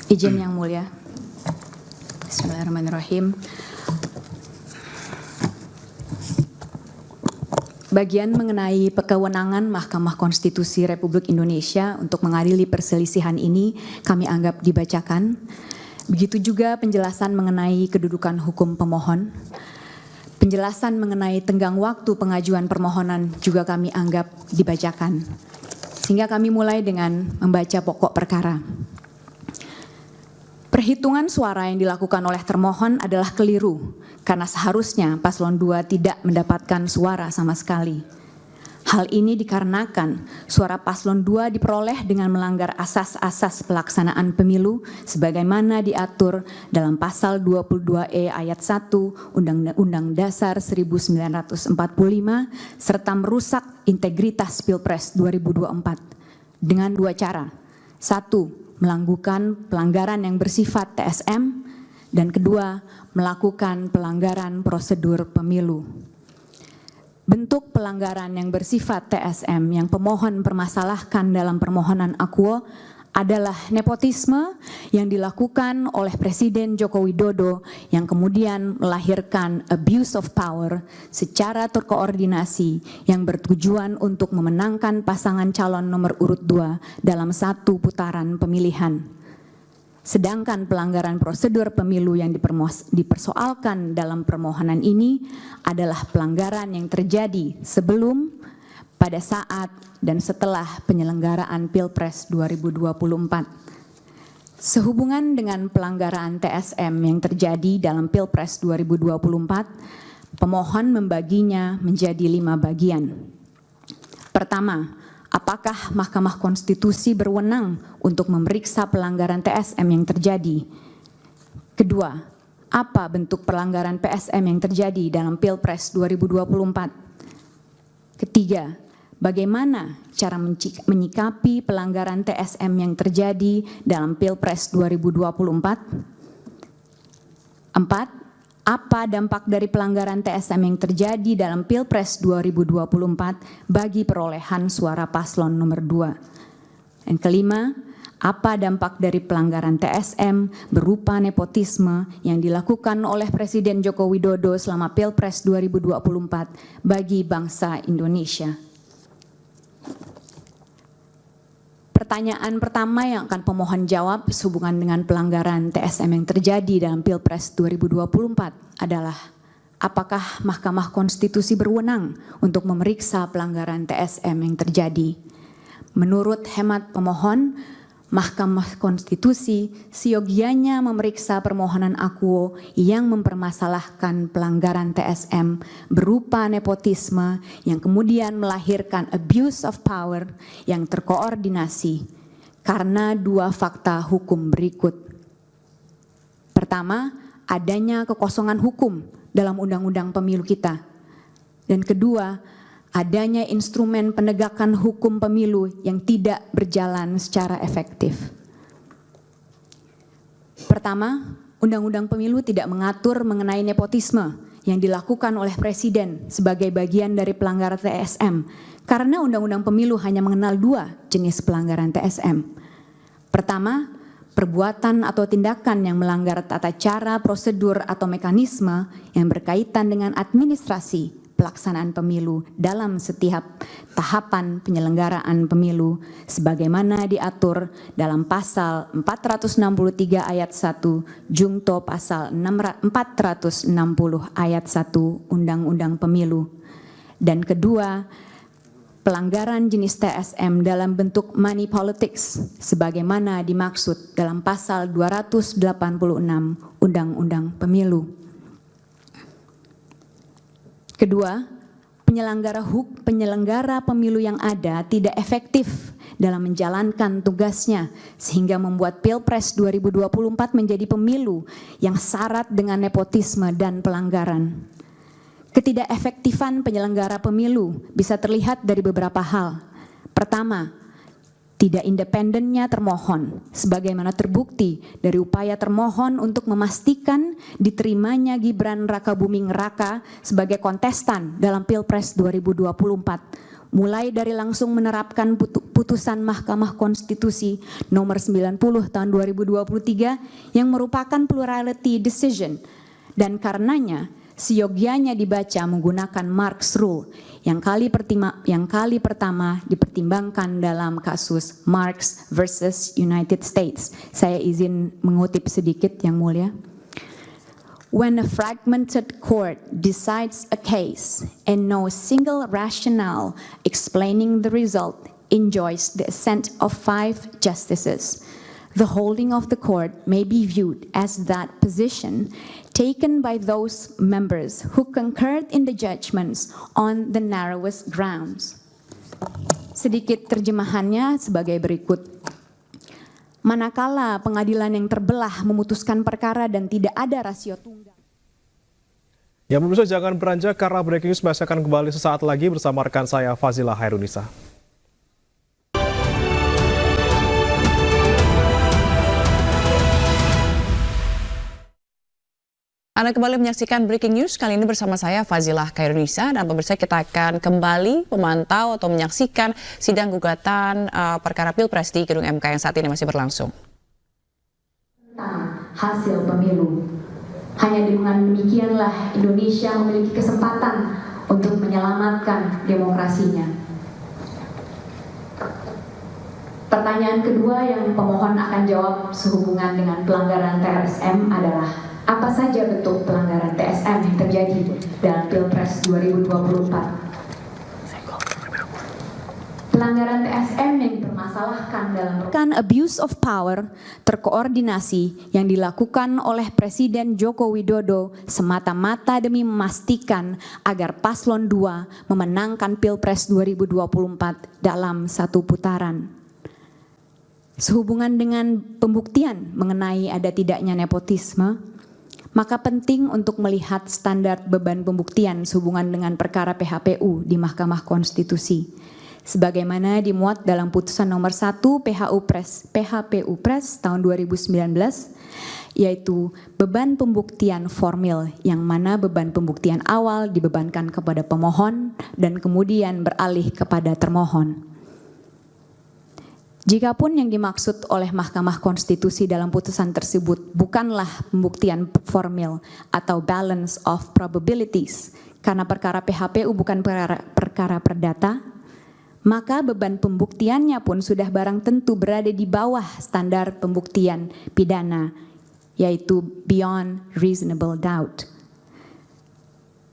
Izin yang mulia. Bismillahirrahmanirrahim. Bagian mengenai kewenangan Mahkamah Konstitusi Republik Indonesia untuk mengadili perselisihan ini kami anggap dibacakan. Begitu juga penjelasan mengenai kedudukan hukum pemohon. Penjelasan mengenai tenggang waktu pengajuan permohonan juga kami anggap dibacakan. Sehingga kami mulai dengan membaca pokok perkara. Perhitungan suara yang dilakukan oleh termohon adalah keliru karena seharusnya paslon 2 tidak mendapatkan suara sama sekali. Hal ini dikarenakan suara paslon 2 diperoleh dengan melanggar asas-asas pelaksanaan pemilu sebagaimana diatur dalam pasal 22E ayat 1 Undang-Undang Dasar 1945 serta merusak integritas Pilpres 2024 dengan dua cara. Satu, melakukan pelanggaran yang bersifat TSM, dan kedua, melakukan pelanggaran prosedur pemilu. Bentuk pelanggaran yang bersifat TSM yang pemohon permasalahkan dalam permohonan akuo adalah nepotisme yang dilakukan oleh Presiden Joko Widodo yang kemudian melahirkan abuse of power secara terkoordinasi yang bertujuan untuk memenangkan pasangan calon nomor urut 2 dalam satu putaran pemilihan. Sedangkan pelanggaran prosedur pemilu yang dipersoalkan dalam permohonan ini adalah pelanggaran yang terjadi sebelum, pada saat, dan setelah penyelenggaraan Pilpres 2024. Sehubungan dengan pelanggaran TSM yang terjadi dalam Pilpres 2024, pemohon membaginya menjadi 5 bagian. Pertama, apakah Mahkamah Konstitusi berwenang untuk memeriksa pelanggaran TSM yang terjadi? Kedua, apa bentuk pelanggaran PSM yang terjadi dalam Pilpres 2024? Ketiga, bagaimana cara menyikapi pelanggaran TSM yang terjadi dalam Pilpres 2024? 4. Apa dampak dari pelanggaran TSM yang terjadi dalam Pilpres 2024 bagi perolehan suara paslon nomor 2? Dan kelima, apa dampak dari pelanggaran TSM berupa nepotisme yang dilakukan oleh Presiden Joko Widodo selama Pilpres 2024 bagi bangsa Indonesia? Pertanyaan pertama yang akan pemohon jawab sehubungan dengan pelanggaran TSM yang terjadi dalam Pilpres 2024 adalah apakah Mahkamah Konstitusi berwenang untuk memeriksa pelanggaran TSM yang terjadi? Menurut hemat pemohon, Mahkamah Konstitusi seyogianya memeriksa permohonan akuo yang mempermasalahkan pelanggaran TSM berupa nepotisme yang kemudian melahirkan abuse of power yang terkoordinasi karena dua fakta hukum berikut. Pertama, adanya kekosongan hukum dalam undang-undang pemilu kita. Dan kedua, adanya instrumen penegakan hukum pemilu yang tidak berjalan secara efektif. Pertama, Undang-Undang Pemilu tidak mengatur mengenai nepotisme yang dilakukan oleh Presiden sebagai bagian dari pelanggaran TSM, karena Undang-Undang Pemilu hanya mengenal 2 jenis pelanggaran TSM. Pertama, perbuatan atau tindakan yang melanggar tata cara, prosedur, atau mekanisme yang berkaitan dengan administrasi pelaksanaan pemilu dalam setiap tahapan penyelenggaraan pemilu sebagaimana diatur dalam pasal 463 ayat 1 Jungto pasal 460 ayat 1 Undang-Undang Pemilu. Dan kedua, pelanggaran jenis TSM dalam bentuk money politics sebagaimana dimaksud dalam pasal 286 Undang-Undang Pemilu. Kedua, penyelenggara pemilu yang ada tidak efektif dalam menjalankan tugasnya sehingga membuat Pilpres 2024 menjadi pemilu yang syarat dengan nepotisme dan pelanggaran. Ketidakefektifan penyelenggara pemilu bisa terlihat dari beberapa hal. Pertama, tidak independennya termohon, sebagaimana terbukti dari upaya termohon untuk memastikan diterimanya Gibran Rakabuming Raka sebagai kontestan dalam Pilpres 2024, mulai dari langsung menerapkan putusan Mahkamah Konstitusi nomor 90 tahun 2023 yang merupakan plurality decision, dan karenanya seyogianya dibaca menggunakan Marx Rule yang kali pertama dipertimbangkan dalam kasus Marx versus United States. Saya izin mengutip sedikit, Yang Mulia. When a fragmented court decides a case and no single rationale explaining the result enjoys the assent of 5 justices, the holding of the court may be viewed as that position taken by those members who concurred in the judgments on the narrowest grounds. Sedikit terjemahannya sebagai berikut. Manakala pengadilan yang terbelah memutuskan perkara dan tidak ada rasio tunggal. Ya pemirsa, jangan beranjak karena breaking news masih akan kembali sesaat lagi bersama rekan saya Fazilah Hairunisa. Anda kembali menyaksikan Breaking News, kali ini bersama saya Fazilah Hairunisa, dan pemirsa kita akan kembali memantau atau menyaksikan sidang gugatan perkara Pilpres di Gedung MK yang saat ini masih berlangsung. Hasil pemilu. Hanya dengan demikianlah Indonesia memiliki kesempatan untuk menyelamatkan demokrasinya. Pertanyaan kedua yang pemohon akan jawab sehubungan dengan pelanggaran TSM adalah apa saja bentuk pelanggaran TSM yang terjadi dalam Pilpres 2024? Pelanggaran TSM yang dipermasalahkan dalam abuse of power terkoordinasi yang dilakukan oleh Presiden Joko Widodo semata-mata demi memastikan agar Paslon 2 memenangkan Pilpres 2024 dalam satu putaran. Sehubungan dengan pembuktian mengenai ada tidaknya nepotisme, maka penting untuk melihat standar beban pembuktian sehubungan dengan perkara PHPU di Mahkamah Konstitusi, sebagaimana dimuat dalam putusan nomor 1 PHPU Pres tahun 2019, yaitu beban pembuktian formil, yang mana beban pembuktian awal dibebankan kepada pemohon dan kemudian beralih kepada termohon. Jikapun yang dimaksud oleh Mahkamah Konstitusi dalam putusan tersebut bukanlah pembuktian formil atau balance of probabilities, karena perkara PHPU bukan perkara perdata, maka beban pembuktiannya pun sudah barang tentu berada di bawah standar pembuktian pidana, yaitu beyond reasonable doubt.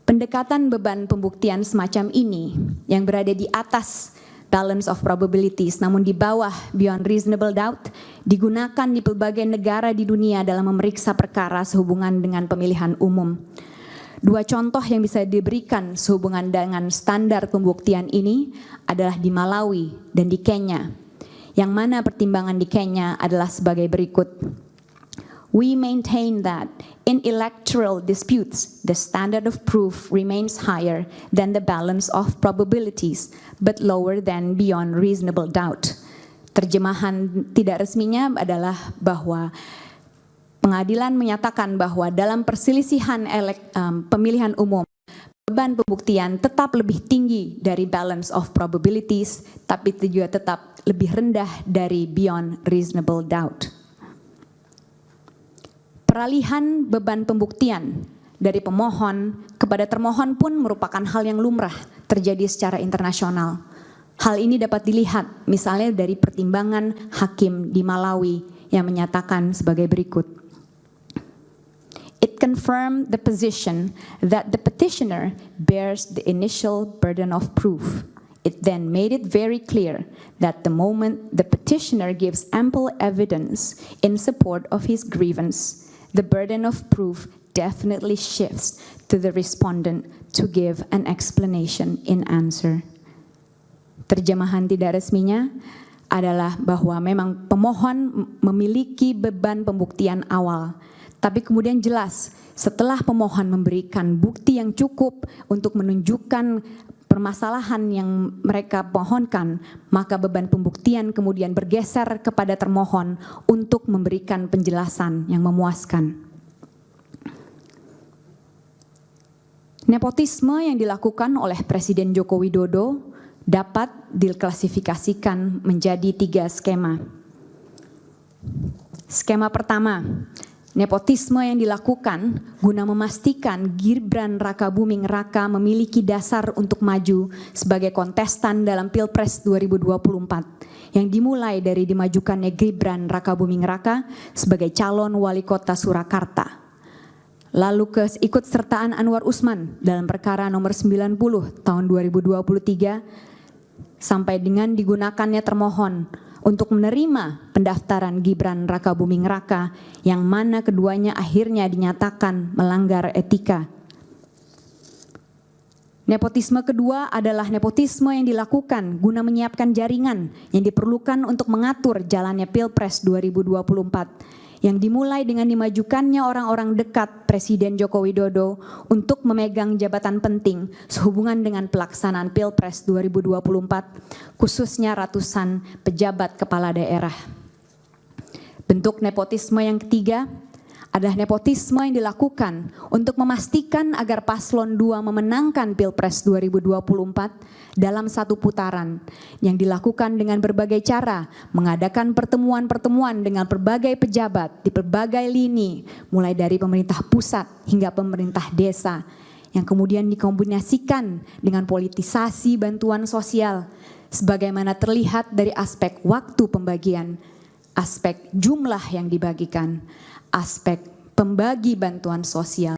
Pendekatan beban pembuktian semacam ini yang berada di atas balance of probabilities namun di bawah beyond reasonable doubt digunakan di berbagai negara di dunia dalam memeriksa perkara sehubungan dengan pemilihan umum. Dua contoh yang bisa diberikan sehubungan dengan standar pembuktian ini adalah di Malawi dan di Kenya, yang mana pertimbangan di Kenya adalah sebagai berikut. We maintain that in electoral disputes, the standard of proof remains higher than the balance of probabilities, but lower than beyond reasonable doubt. Terjemahan tidak resminya adalah bahwa pengadilan menyatakan bahwa dalam perselisihan pemilihan umum, beban pembuktian tetap lebih tinggi dari balance of probabilities, tapi itu juga tetap lebih rendah dari beyond reasonable doubt. Peralihan beban pembuktian dari pemohon kepada termohon pun merupakan hal yang lumrah terjadi secara internasional. Hal ini dapat dilihat misalnya dari pertimbangan hakim di Malawi yang menyatakan sebagai berikut. It confirmed the position that the petitioner bears the initial burden of proof. It then made it very clear that the moment the petitioner gives ample evidence in support of his grievance, the burden of proof definitely shifts to the respondent to give an explanation in answer. Terjemahan tidak resminya adalah bahwa memang pemohon memiliki beban pembuktian awal, tapi kemudian jelas setelah pemohon memberikan bukti yang cukup untuk menunjukkan permasalahan yang mereka pohonkan, maka beban pembuktian kemudian bergeser kepada termohon untuk memberikan penjelasan yang memuaskan. Nepotisme yang dilakukan oleh Presiden Joko Widodo dapat diklasifikasikan menjadi 3 skema. Skema pertama, nepotisme yang dilakukan guna memastikan Gibran Rakabuming Raka memiliki dasar untuk maju sebagai kontestan dalam Pilpres 2024 yang dimulai dari dimajukannya Gibran Rakabuming Raka sebagai calon wali kota Surakarta. Lalu keikutsertaan Anwar Usman dalam perkara nomor 90 tahun 2023 sampai dengan digunakannya termohon untuk menerima pendaftaran Gibran Rakabuming Raka yang mana keduanya akhirnya dinyatakan melanggar etika. Nepotisme kedua adalah nepotisme yang dilakukan guna menyiapkan jaringan yang diperlukan untuk mengatur jalannya Pilpres 2024 yang dimulai dengan dimajukannya orang-orang dekat Presiden Joko Widodo untuk memegang jabatan penting sehubungan dengan pelaksanaan Pilpres 2024, khususnya ratusan pejabat kepala daerah. Bentuk nepotisme yang ketiga adalah nepotisme yang dilakukan untuk memastikan agar paslon 2 memenangkan Pilpres 2024 dalam satu putaran yang dilakukan dengan berbagai cara, mengadakan pertemuan-pertemuan dengan berbagai pejabat di berbagai lini, mulai dari pemerintah pusat hingga pemerintah desa, yang kemudian dikombinasikan dengan politisasi bantuan sosial, sebagaimana terlihat dari aspek waktu pembagian, aspek jumlah yang dibagikan, aspek pembagi bantuan sosial.